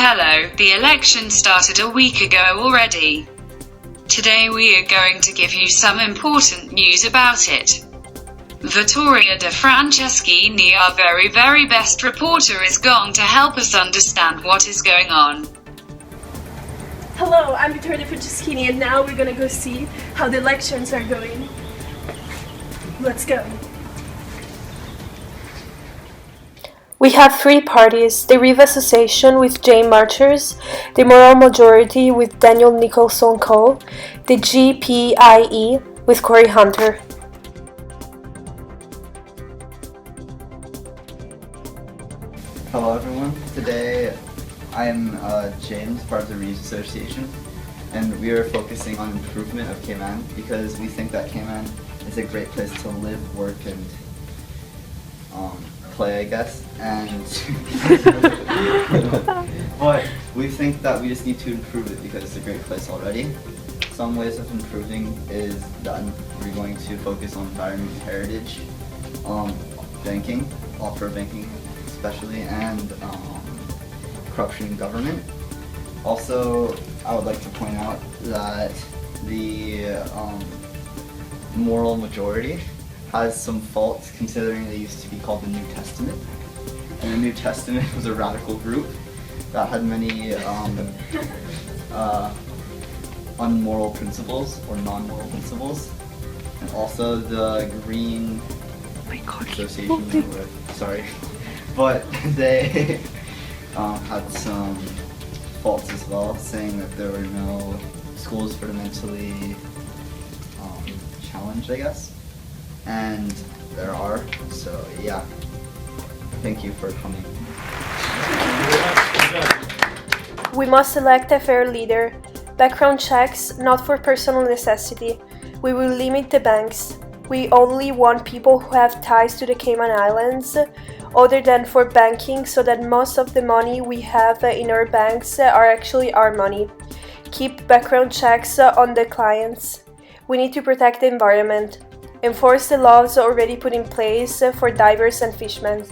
Hello, the election started a week ago already. Today we are going to give you some important news about it. Vittoria De Franceschini, our very best reporter, is going to help us understand what is going on. Hello, I'm Vittoria De Franceschini, and now we're gonna go see how the elections are going. Let's go. We have three parties: the Reeve Association with Jane Marchers, the Moral Majority with Daniel Nicholson Cole, the GPIE with Corey Hunter. Hello everyone. Today I'm James, part of the Reeve Association, and we are focusing on improvement of Cayman because we think that Cayman is a great place to live, work, and play, I guess. And but we think that we just need to improve it because it's a great place already. Some ways of improving is that we're going to focus on environment and heritage, banking, offshore banking especially, and corruption in government. Also, I would like to point out that the moral majority has some faults, considering they used to be called the New Testament. And the New Testament was a radical group that had many unmoral principles or non-moral principles. And also the Green Association, sorry, but they had some faults as well, saying that there were no schools for the mentally challenged, I guess. And there are, so yeah. Thank you for coming. We must elect a fair leader. Background checks, not for personal necessity. We will limit the banks. We only want people who have ties to the Cayman Islands, other than for banking, so that most of the money we have in our banks are actually our money. Keep background checks on the clients. We need to protect the environment. Enforce the laws already put in place for divers and fishermen.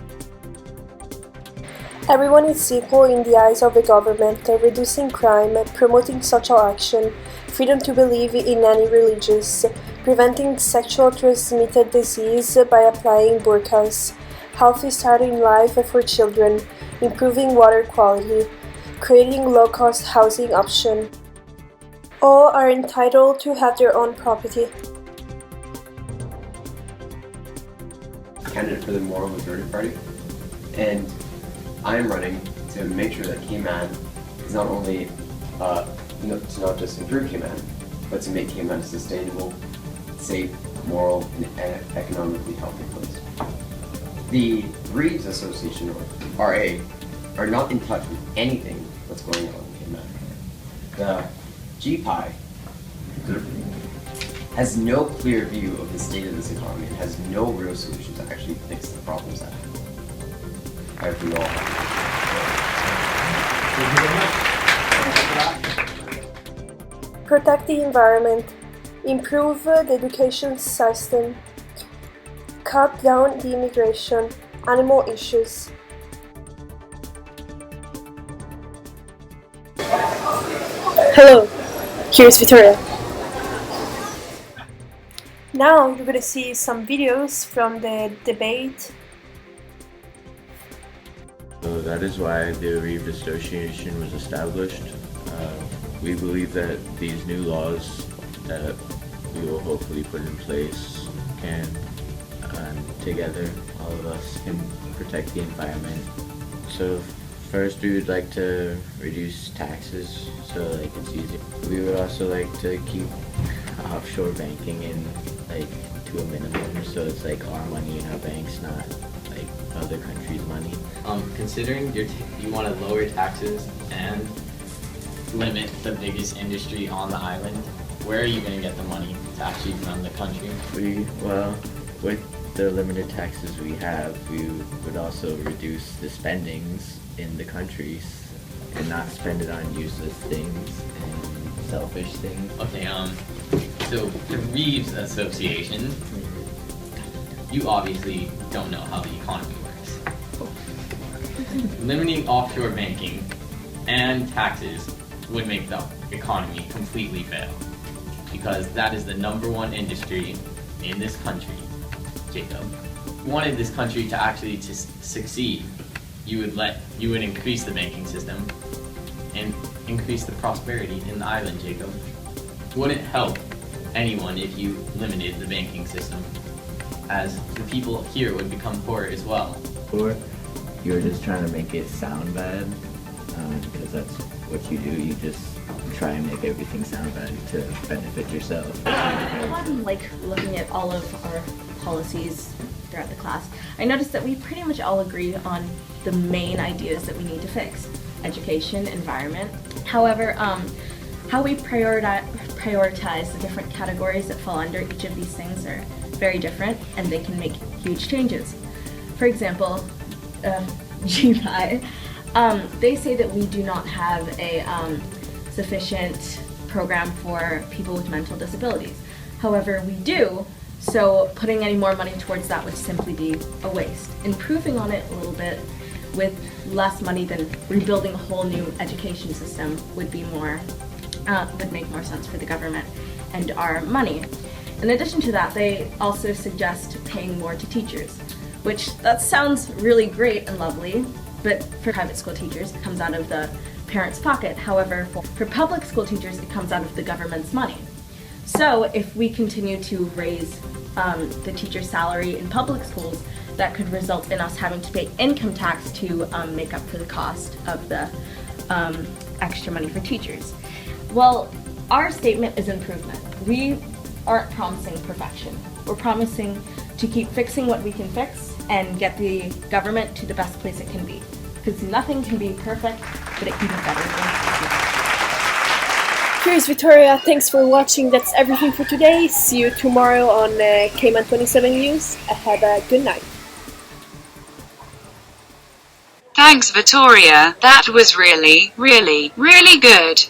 Everyone is equal in the eyes of the government, reducing crime, promoting social action, freedom to believe in any religions, preventing sexual transmitted disease by applying burqas, healthy start in life for children, improving water quality, creating low-cost housing option. All are entitled to have their own property. Candidate for the Moral Majority Party, and I am running to make sure that Cayman is not only to not just improve Cayman, but to make Cayman a sustainable, safe, moral, and economically healthy place. The Reeves Association, or RA, are not in touch with anything that's going on in Cayman. The GPI has no clear view of the state of this economy and has no real solution to actually fix the problems that happen. I hope you all. Protect the environment, improve the education system, cut down the immigration, animal issues. Hello, here's Victoria. Now you're going to see some videos from the debate. So that is why the Reeve Association was established. We believe that these new laws that we will hopefully put in place can, together, all of us can protect the environment. So first we would like to reduce taxes so like it's easier. We would also like to keep offshore banking in to a minimum, so it's like our money in our banks, not like other countries' money. Considering you want to lower taxes and limit the biggest industry on the island, where are you going to get the money to actually run the country? With the limited taxes we have, we would also reduce the spendings in the countries and not spend it on useless things and selfish things. Okay, so the Reeves Association, you obviously don't know how the economy works. Limiting offshore banking and taxes would make the economy completely fail. Because that is the #1 industry in this country, Jacob. If you wanted this country to actually succeed, you would increase the banking system and increase the prosperity in the island, Jacob. It wouldn't help anyone if you limited the banking system, as the people here would become poorer as well. Or you're just trying to make it sound bad, because that's what you do. You just try and make everything sound bad to benefit yourself. I'm looking at all of our policies throughout the class. I noticed that we pretty much all agree on the main ideas that we need to fix: education, environment. However, how we prioritize the different categories that fall under each of these things are very different, and they can make huge changes. For example, GPI, they say that we do not have a sufficient program for people with mental disabilities. However, we do, so putting any more money towards that would simply be a waste. Improving on it a little bit with less money than rebuilding a whole new education system would be would make more sense for the government and our money. In addition to that, they also suggest paying more to teachers, which that sounds really great and lovely, but for private school teachers, it comes out of the parents' pocket. However, for public school teachers, it comes out of the government's money. So if we continue to raise the teacher's salary in public schools, that could result in us having to pay income tax to make up for the cost of the extra money for teachers. Well, our statement is improvement. We aren't promising perfection. We're promising to keep fixing what we can fix and get the government to the best place it can be. Because nothing can be perfect, but it can be better than Here's Victoria. Thanks for watching. That's everything for today. See you tomorrow on Cayman 27 News. Have a good night. Thanks, Victoria. That was really, really, really good.